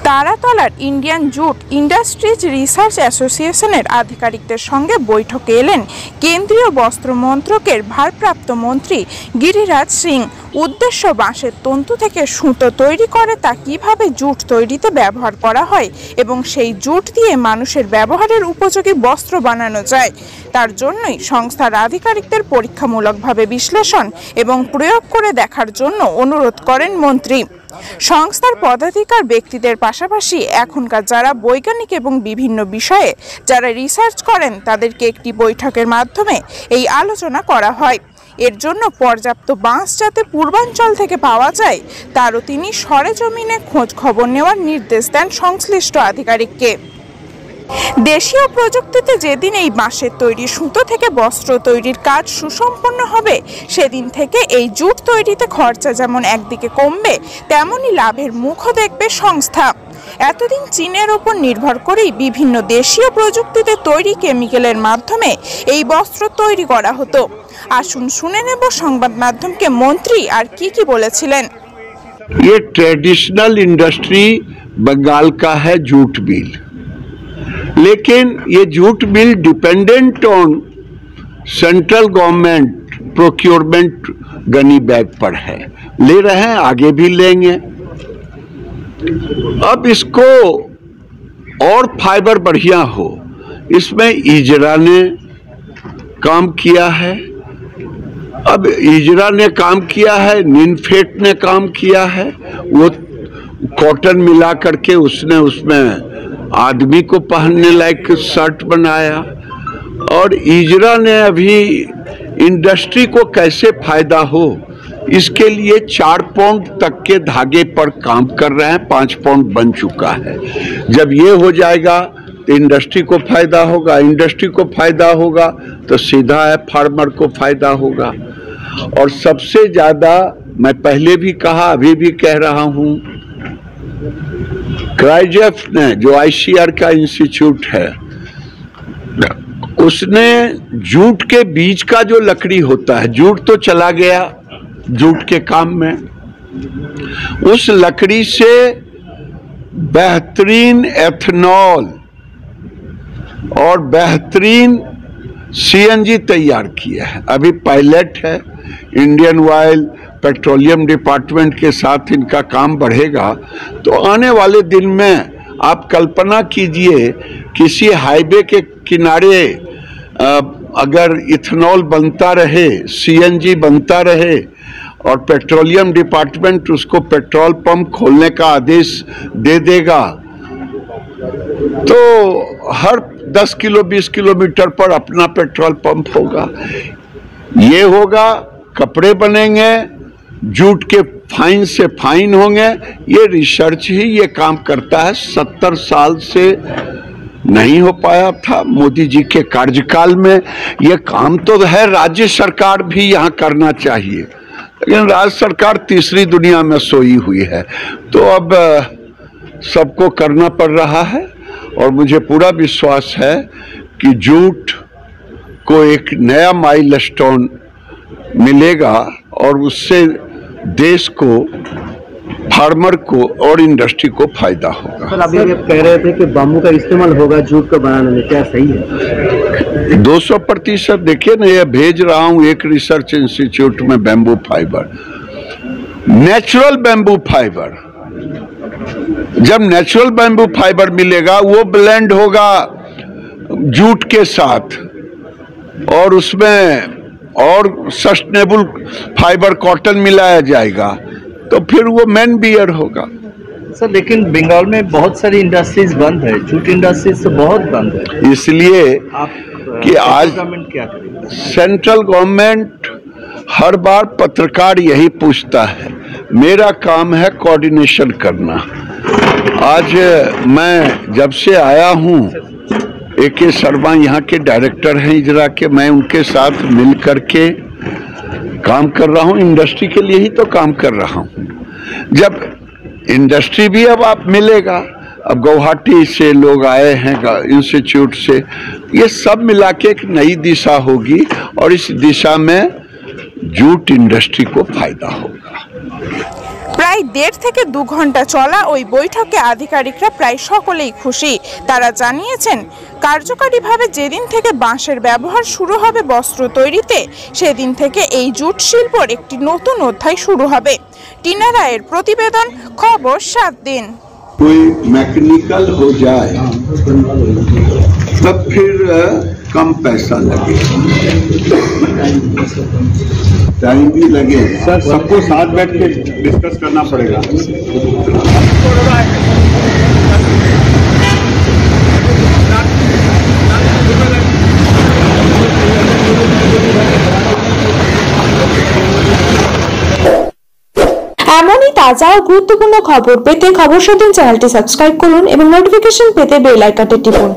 তারাতলার Indian jute industries research অ্যাসোসিয়েশনের আধিকারিকদের সঙ্গে বৈঠকে এলেন কেন্দ্রীয় বস্ত্র মন্ত্রকের ভারপ্রাপ্ত মন্ত্রী গিরিরাজ সিং। উদ্দেশ্য বাঁশের তন্তু থেকে সুতো তৈরি করে তা কিভাবে জুট তৈরিতে ব্যবহার করা হয় এবং সেই জুট দিয়ে মানুষের ব্যবহারের উপযোগী বস্ত্র বানানো যায়, তার জন্যই সংস্থার আধিকারিকদের পরীক্ষামূলকভাবে বিশ্লেষণ এবং প্রয়োগ করে দেখার জন্য অনুরোধ করেন মন্ত্রী। সংস্থার পদাধিকার ব্যক্তিদের পাশাপাশি এখনকার যারা বৈজ্ঞানিক এবং বিভিন্ন বিষয়ে যারা রিসার্চ করেন তাদেরকে একটি বৈঠকের মাধ্যমে এই আলোচনা করা হয়। এর জন্য পর্যাপ্ত বাঁশ যাতে পূর্বাঞ্চল থেকে পাওয়া যায় তারও তিনি সরেজমিনে খোঁজ খবর নেওয়ার নির্দেশ দেন সংশ্লিষ্ট আধিকারিককে। দেশীয় প্রযুক্তিতে যেদিন এই বাঁশের তৈরি সুতো থেকে বস্ত্র তৈরির কাজ সুসম্পন্ন হবে সেদিন থেকে এই জুট তৈরিতে খরচা যেমন একদিকে কমবে তেমনি লাভের মুখও দেখবে সংস্থা। এতদিন চীনের ওপর নির্ভর করেই বিভিন্ন দেশীয় প্রযুক্তিতে তৈরি কেমিক্যালের মাধ্যমে এই বস্ত্র তৈরি করা হতো। আসুন শুনে নেব সংবাদ মাধ্যমকে মন্ত্রী আর কি কি বলেছিলেন। ये ट्रेडिशनल इंडस्ट्री बंगाल का है जूट मिल, लेकिन ये jute mill dependent on central government procurement gunny bag पर है, ले रहे हैं, आगे भी लेंगे। अब इसको और फाइबर बढ़िया हो, इसमें इजरा ने काम किया है, अब इजरा ने काम किया है, निनफेट ने काम किया है, वो कॉटन मिला करके उसने उसमें आदमी को पहनने लायक शर्ट बनाया। और इजरा ने अभी इंडस्ट्री को कैसे फायदा हो इसके लिए 4 पाउंड तक के धागे पर काम कर रहे हैं, 5 पाउंड बन चुका है। जब ये हो जाएगा तो इंडस्ट्री को फायदा होगा, इंडस्ट्री को फायदा होगा तो सीधा है फार्मर को फायदा होगा। और सबसे ज्यादा मैं पहले भी कहा अभी भी कह रहा हूं, क्राइजेफ ने जो आईसीआर का इंस्टीट्यूट है उसने जूट के बीज का जो लकड़ी होता है, जूट तो चला गया जूट के काम में, उस लकड़ी से बेहतरीन एथेनॉल और बेहतरीन सीएनजी तैयार किया है। अभी पायलट है, इंडियन ऑयल पेट्रोलियम डिपार्टमेंट के साथ इनका काम बढ़ेगा तो आने वाले दिन में आप कल्पना कीजिए किसी हाईवे के किनारे अगर इथेनॉल बनता रहे, सीएनजी बनता रहे और पेट्रोलियम डिपार्टमेंट उसको पेट्रोल पंप खोलने का आदेश दे देगा तो हर 10 किलो 20 किलोमीटर पर अपना पेट्रोल पंप होगा। ये होगा, कपड़े बनेंगे, जूट के फाइन से फाइन होंगे। ये रिसर्च ही ये काम करता है। 70 साल से नहीं हो पाया था, मोदी जी के कार्यकाल में ये काम तो है, राज्य सरकार भी यहाँ करना चाहिए, लेकिन राज्य सरकार तीसरी दुनिया में सोई हुई है तो अब सबको करना पड़ रहा है। और मुझे पूरा विश्वास है कि जूट को एक नया माइलस्टोन मिलेगा और उससे देश को, फार्मर को और इंडस्ट्री को फायदा होगा। सर अभी आप कह रहे थे कि बाम्बू का इस्तेमाल होगा जूट को बनाने में, क्या सही है? 200%। देखिए ना, ये भेज रहा हूं एक रिसर्च इंस्टीट्यूट में bamboo fibre, natural bamboo fibre. जब नेचुरल बैम्बू फाइबर मिलेगा वो ब्लेंड होगा जूट के साथ और उसमें और सस्टेनेबल फाइबर कॉटन मिलाया जाएगा तो फिर वो मैन बियर होगा। सर लेकिन बंगाल में बहुत सारी इंडस्ट्रीज बंद है, जूट इंडस्ट्रीज तो बहुत बंद है, इसलिए आप कि आज गवर्नमेंट क्या करेगा? सेंट्रल गवर्नमेंट हर बार पत्रकार यही पूछता है, मेरा काम है कोऑर्डिनेशन करना। आज मैं जब से आया हूं, AK शर्मा यहाँ के डायरेक्टर हैं इजरा के, मैं उनके साथ मिल करके काम कर रहा हूँ, इंडस्ट्री के लिए ही तो काम कर रहा हूँ। जब इंडस्ट्री भी अब आप मिलेगा, अब गुवाहाटी से लोग आए हैं इंस्टीट्यूट से, ये सब मिला के एक नई दिशा होगी और इस दिशा में जूट इंडस्ट्री को फायदा होगा। প্রায় 1.5 থেকে 2 ঘন্টা চলা ওই বৈঠকে আধিকারিকরা প্রায় সকলেই খুশি। তারা জানিয়েছেন, কার্যকারীভাবে যেদিন থেকে বাঁশের ব্যবহার শুরু হবে বস্ত্র তৈরিতে, সেদিন থেকে এই জুট শিল্পর একটি নতুন অধ্যায় শুরু হবে। টিনা রায়ের প্রতিবেদন, খবর 7 दिन। कोई मैकेनिकल हो जाए तब फिर कम पैसा लगे, टाइम भी लगे। सर, सबको साथ बैठ के डिस्कस करना पड़ेगा। এমনই তাজা ও গুরুত্বপূর্ণ খবর পেতে খবর 7 দিন চ্যানেলটি সাবস্ক্রাইব করুন এবং নোটিফিকেশন পেতে বেল আইকনটি টিপুন।